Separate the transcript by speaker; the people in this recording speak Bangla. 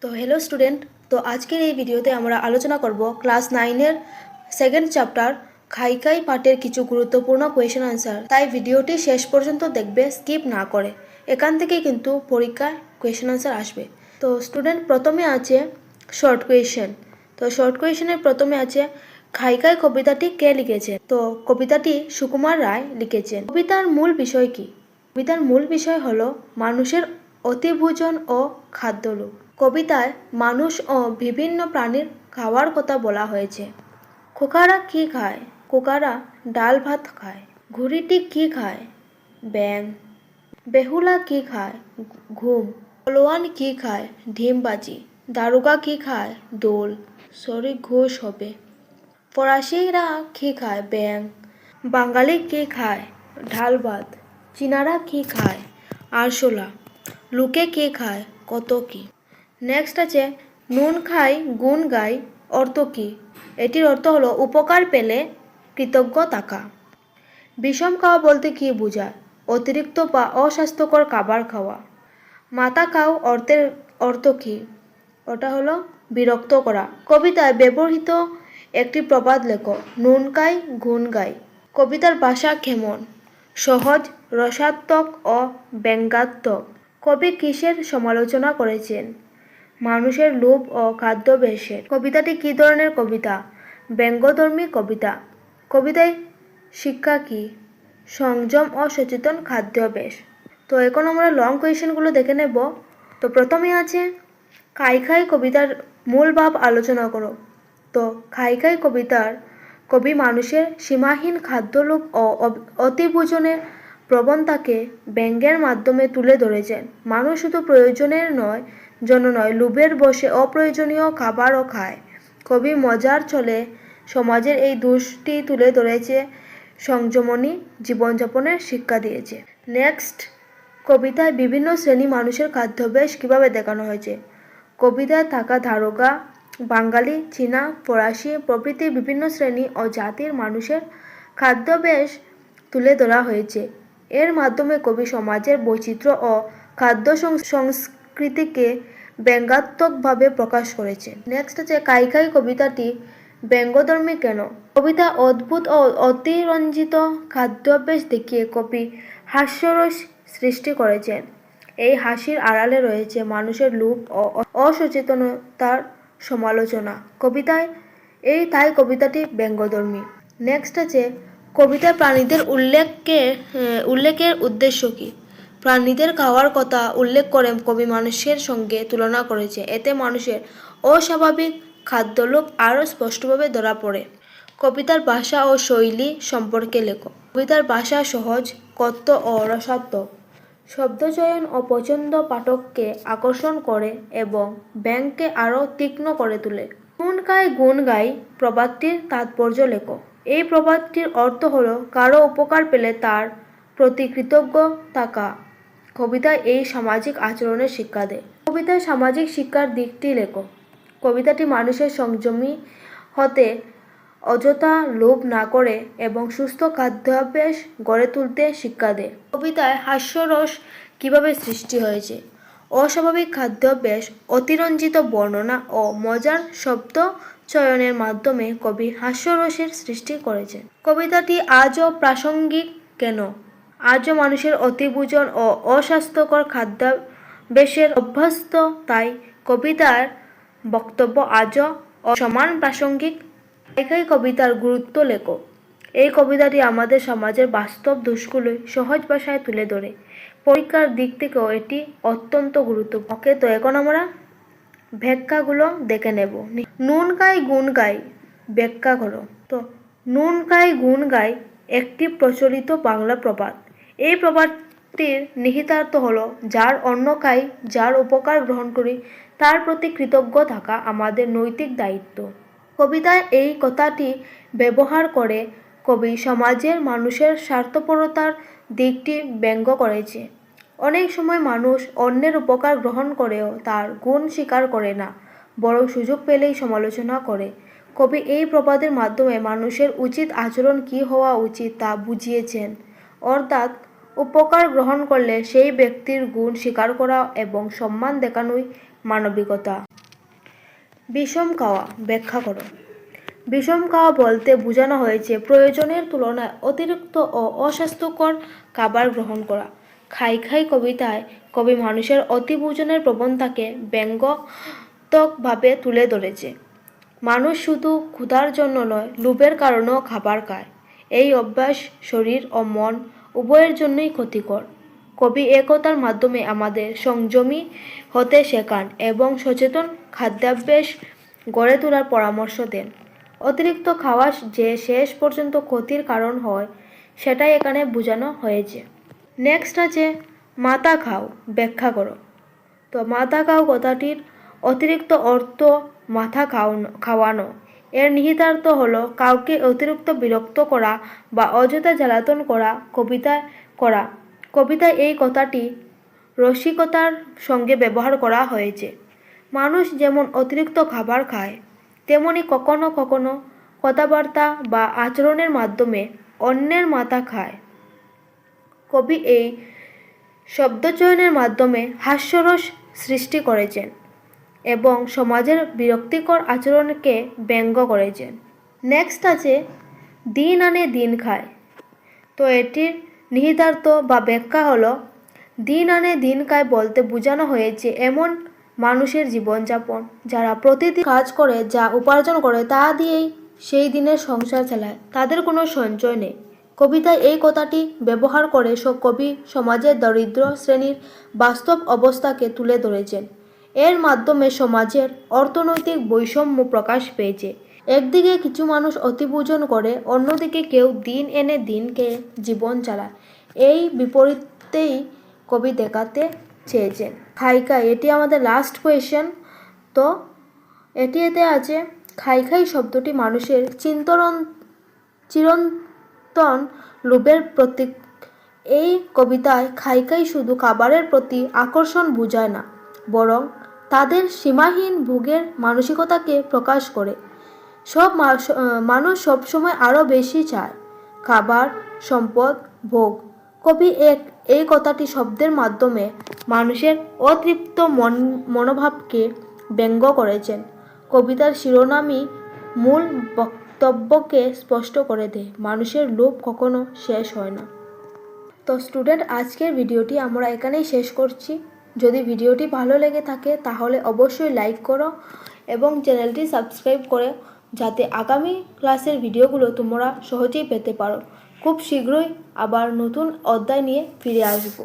Speaker 1: তো হ্যালো স্টুডেন্ট, তো আজকের এই ভিডিওতে আমরা আলোচনা করব ক্লাস 9-এর সেকেন্ড চ্যাপ্টার খাই খাই পাঠের কিছু গুরুত্বপূর্ণ কোয়েশ্চেন আনসার। তাই ভিডিওটি শেষ পর্যন্ত দেখবে, স্কিপ না করে। এখান থেকেই কিন্তু পরীক্ষায় কোয়েশ্চেন আনসার আসবে। তো স্টুডেন্ট, প্রথমে আছে শর্ট কোয়েশ্চেন। তো শর্ট কোয়েশ্চেনের প্রথমে আছে খাই খাই কবিতাটি কে লিখেছেন? তো কবিতাটি সুকুমার রায় লিখেছেন। কবিতার মূল বিষয় কি? কবিতার মূল বিষয় হলো মানুষের অতিভোজন ও খাদ্যলোভ। কবিতায় মানুষ ও বিভিন্ন প্রাণীর খাওয়ার কথা বলা হয়েছে। খোকারা কি খায়? খোকারা ডাল ভাত খায়। ঘুড়িটি কি খায়? ব্যাঙ। বেহুলা কি খায়? ঘুম। পলোয়ান কি খায়? ডিমবাজি। দারোগা কি খায়? দোল। সরি, ঘুষ হবে। ফরাসিরা কি খায়? ব্যাঙ। বাঙালি কি খায়? ডাল ভাত। চীনারা কি খায়? আরশোলা। লোকে কি খায়? কত কি। নেক্সট আছে নুন খাই গুণ গাই, অর্থ কী? এটির অর্থ হলো উপকার পেলে কৃতজ্ঞ থাকা। বিষম খাওয়া বলতে কী বোঝায়? অতিরিক্ত বা অস্বাস্থ্যকর খাবার খাওয়া। মাথা খাও অর্থের অর্থ কী? ওটা হলো বিরক্ত করা। কবিতায় ব্যবহৃত একটি প্রবাদ লেখো। নুন খাই গুণ গাই। কবিতার ভাষা কেমন? সহজ, রসাত্মক ও ব্যঙ্গাত্মক। কবি কিসের সমালোচনা করেছেন? মানুষের লোভ ও খাদ্যাভ্যাসের। কবিতাটি কী ধরনের কবিতা? ব্যঙ্গধর্মী কবিতা। কবিতায় শিক্ষা কী? সংযম ও সচেতন খাদ্যাভ্যাস। তো এখন আমরা লং কোয়েশ্চেনগুলো দেখে নেব। তো প্রথমে আছে খাই খাই কবিতার মূল ভাব আলোচনা করো। তো খাই খাই কবিতার কবি মানুষের সীমাহীন খাদ্যলোভ ও অতিভোজনের প্রবণতাকে ব্যঙ্গের মাধ্যমে তুলে ধরেছেন। মানুষ শুধু প্রয়োজনের জন্য নয়, লোভের বশে অপ্রয়োজনীয় খাবারও খায়। কবি মজার ছলে সমাজের এই দোষটি তুলে ধরেছে, সংযমনী জীবনযাপনের শিক্ষা দিয়েছে। নেক্সট, কবিতায় বিভিন্ন শ্রেণী মানুষের খাদ্যাভ্যাস কীভাবে দেখানো হয়েছে? কবিতায় থাকা দারোগা, বাঙালি, চীনা, ফরাসি প্রভৃতি বিভিন্ন শ্রেণী ও জাতির মানুষের খাদ্যাভ্যাস তুলে ধরা হয়েছে। এর মাধ্যমে কবি সমাজের বৈচিত্র্য ও খাদ্য সংস্কৃতিকে ব্যঙ্গাত্মকভাবে প্রকাশ করেছেন। নেক্সট আছে খাই খাই কবিতাটি ব্যঙ্গধর্মী কেন? কবিতা অদ্ভুত ও অতিরঞ্জিত খাদ্যাভ্যাস দেখিয়ে কবি হাস্যরস সৃষ্টি করেছেন। এই হাসির আড়ালে রয়েছে মানুষের লোভ ও অসচেতনতার সমালোচনা। তাই কবিতাটি ব্যঙ্গধর্মী। নেক্সট আছে কবিতায় প্রাণীদের উল্লেখের উদ্দেশ্য কী? প্রাণীদের খাওয়ার কথা উল্লেখ করে কবি মানুষের সঙ্গে তুলনা করেছে। এতে মানুষের অস্বাভাবিক খাদ্যলোভ আরও স্পষ্টভাবে ধরা পড়ে। কবিতার ভাষা ও শৈলী সম্পর্কে লেখো। কবিতার ভাষা সহজ, কথ্য ও রসাত্মক। শব্দচয়ন ও পছন্দ পাঠককে আকর্ষণ করে এবং ব্যঙ্গকে আরও তীক্ষ্ণ করে তোলে। নুন খাই গুণ গাই প্রবাদটির তাৎপর্য লেখো। এই প্রবাদটির অর্থ হলো কারো উপকার পেলে তার প্রতি কৃতজ্ঞ থাকা। কবিতায় এই সামাজিক আচরণের শিক্ষা দেয়। কবিতায় সামাজিক শিক্ষার দিকটি লেখো। কবিতাটি মানুষের সংযমী হতে, অযথা লোভ না করে এবং সুস্থ খাদ্যাভ্যাস গড়ে তুলতে শিক্ষা দেয়। কবিতায় হাস্যরস কিভাবে সৃষ্টি হয়েছে? অস্বাভাবিক খাদ্যাভ্যাস, অতিরঞ্জিত বর্ণনা ও মজার শব্দ চয়নের মাধ্যমে কবি হাস্যরসের সৃষ্টি করেছেন। কবিতাটি আজও প্রাসঙ্গিক কেন? আজও মানুষের অতিভোজন ও অস্বাস্থ্যকর খাদ্যাভ্যাসের অভ্যস্ত, তাই কবিতার বক্তব্য আজও সমান প্রাসঙ্গিক। খাই খাই কবিতার গুরুত্ব লেখো। এই কবিতাটি আমাদের সমাজের বাস্তব দোষগুলোই সহজ ভাষায় তুলে ধরে। পরীক্ষার দিক থেকেও এটি অত্যন্ত গুরুত্বপূর্ণ। ওকে, তো এখন আমরা ব্যাখ্যাগুলো দেখে নেব। নুন খাই গুণ গাই ব্যাখ্যা করো। তো নুন খাই গুণ গাই একটি প্রচলিত বাংলা প্রবাদ। এই প্রবাদটির নিহিতার্থ হলো যার অন্ন খাই, যার উপকার গ্রহণ করি, তার প্রতি কৃতজ্ঞ থাকা আমাদের নৈতিক দায়িত্ব। কবিতায় এই কথাটি ব্যবহার করে কবি সমাজের মানুষের স্বার্থপরতার দিকটি ব্যঙ্গ করেছে। অনেক সময় মানুষ অন্যের উপকার গ্রহণ করেও তার গুণ স্বীকার করে না, বরং সুযোগ পেলেই সমালোচনা করে। কবি এই প্রবাদের মাধ্যমে মানুষের উচিত আচরণ কী হওয়া উচিত তা বুঝিয়েছেন। অর্থাৎ উপকার গ্রহণ করলে সেই ব্যক্তির গুণ স্বীকার করা এবং সম্মান দেখানোই মানবিকতা। বিষম খাওয়া ব্যাখ্যা করো। বিষম খাওয়া বলতে বোঝানো হয়েছে প্রয়োজনের তুলনায় অতিরিক্ত ও অস্বাস্থ্যকর খাবার গ্রহণ করা। খাই খাই কবিতায় কবি মানুষের অতিভোজনের প্রবণতাকে ব্যঙ্গাত্মকভাবে তুলে ধরেছে। মানুষ শুধু ক্ষুধার জন্য নয়, লোভের কারণেও খাবার খায়। এই অভ্যাস শরীর ও মন উভয়ের জন্যই ক্ষতিকর। কবি একতার মাধ্যমে আমাদের সংযমী হতে শেখান এবং সচেতন খাদ্যাভ্যাস গড়ে তোলার পরামর্শ দেন। অতিরিক্ত খাওয়া যে শেষ পর্যন্ত ক্ষতির কারণ হয়, সেটাই এখানে বোঝানো হয়েছে। নেক্সট আছে মাথা খাও ব্যাখ্যা করো। তো মাথা খাও কথাটির অতিরিক্ত অর্থ মাথা খাওয়ানো। এর নিহিতার্থ হলো কাউকে অতিরিক্ত বিরক্ত করা বা অযথা জ্বালাতন করা। কবিতায় এই কথাটি রসিকতার সঙ্গে ব্যবহার করা হয়েছে। মানুষ যেমন অতিরিক্ত খাবার খায়, তেমনি কখনো কখনো কথাবার্তা বা আচরণের মাধ্যমে অন্যের মাথা খায়। কবি এই শব্দচয়নের মাধ্যমে হাস্যরস সৃষ্টি করেছেন এবং সমাজের বিরক্তিকর আচরণকে ব্যঙ্গ করেছেন। নেক্সট আছে দিন আনে দিন খায়। তো এটির নিহিতার্থ বা ব্যাখ্যা হলো, দিন আনে দিন খায় বলতে বোঝানো হয়েছে এমন মানুষের জীবনযাপন যারা প্রতিদিন কাজ করে যা উপার্জন করে তা দিয়েই সেই দিনের সংসার চালায়, তাদের কোনো সঞ্চয় নেই। কবিতায় এই কথাটি ব্যবহার করে কবি সমাজের দরিদ্র শ্রেণীর বাস্তব অবস্থাকে তুলে ধরেছেন। এর মাধ্যমে সমাজের অর্থনৈতিক বৈষম্য প্রকাশ পেয়েছে। একদিকে কিছু মানুষ অতিভোজন করে, অন্যদিকে কেউ দিন এনে দিনকে জীবন চালায়। এই বিপরীতেই কবি দেখাতে চেয়েছেন। খাই খাই, এটি আমাদের লাস্ট কোয়েশ্চেন। তো এতে আছে খাই খাই শব্দটি মানুষের চিরন্তন লোভের প্রতীক। এই কবিতায় খাই খাই শুধু খাবারের প্রতি আকর্ষণ বোঝায় না, বরং তাদের সীমাহীন ভোগের মানসিকতাকে প্রকাশ করে। মানুষ সবসময় আরও বেশি চায়, খাবার, সম্পদ, ভোগ। কবি এই কথাটি শব্দের মাধ্যমে মানুষের অতৃপ্ত মনোভাবকে ব্যঙ্গ করেছেন। কবিতার শিরোনামই মূল বক্তব্যকে স্পষ্ট করে দেয়, মানুষের লোভ কখনো শেষ হয় না। তো স্টুডেন্ট, আজকের ভিডিওটি আমরা এখানেই শেষ করছি। যদি ভিডিওটি ভালো লেগে থাকে তাহলে অবশ্যই লাইক করো এবং চ্যানেলটি সাবস্ক্রাইব করে, যাতে আগামী ক্লাসের ভিডিওগুলো তোমরা সহজেই পেতে পারো। খুব শীঘ্রই আবার নতুন অধ্যায় নিয়ে ফিরে আসবো।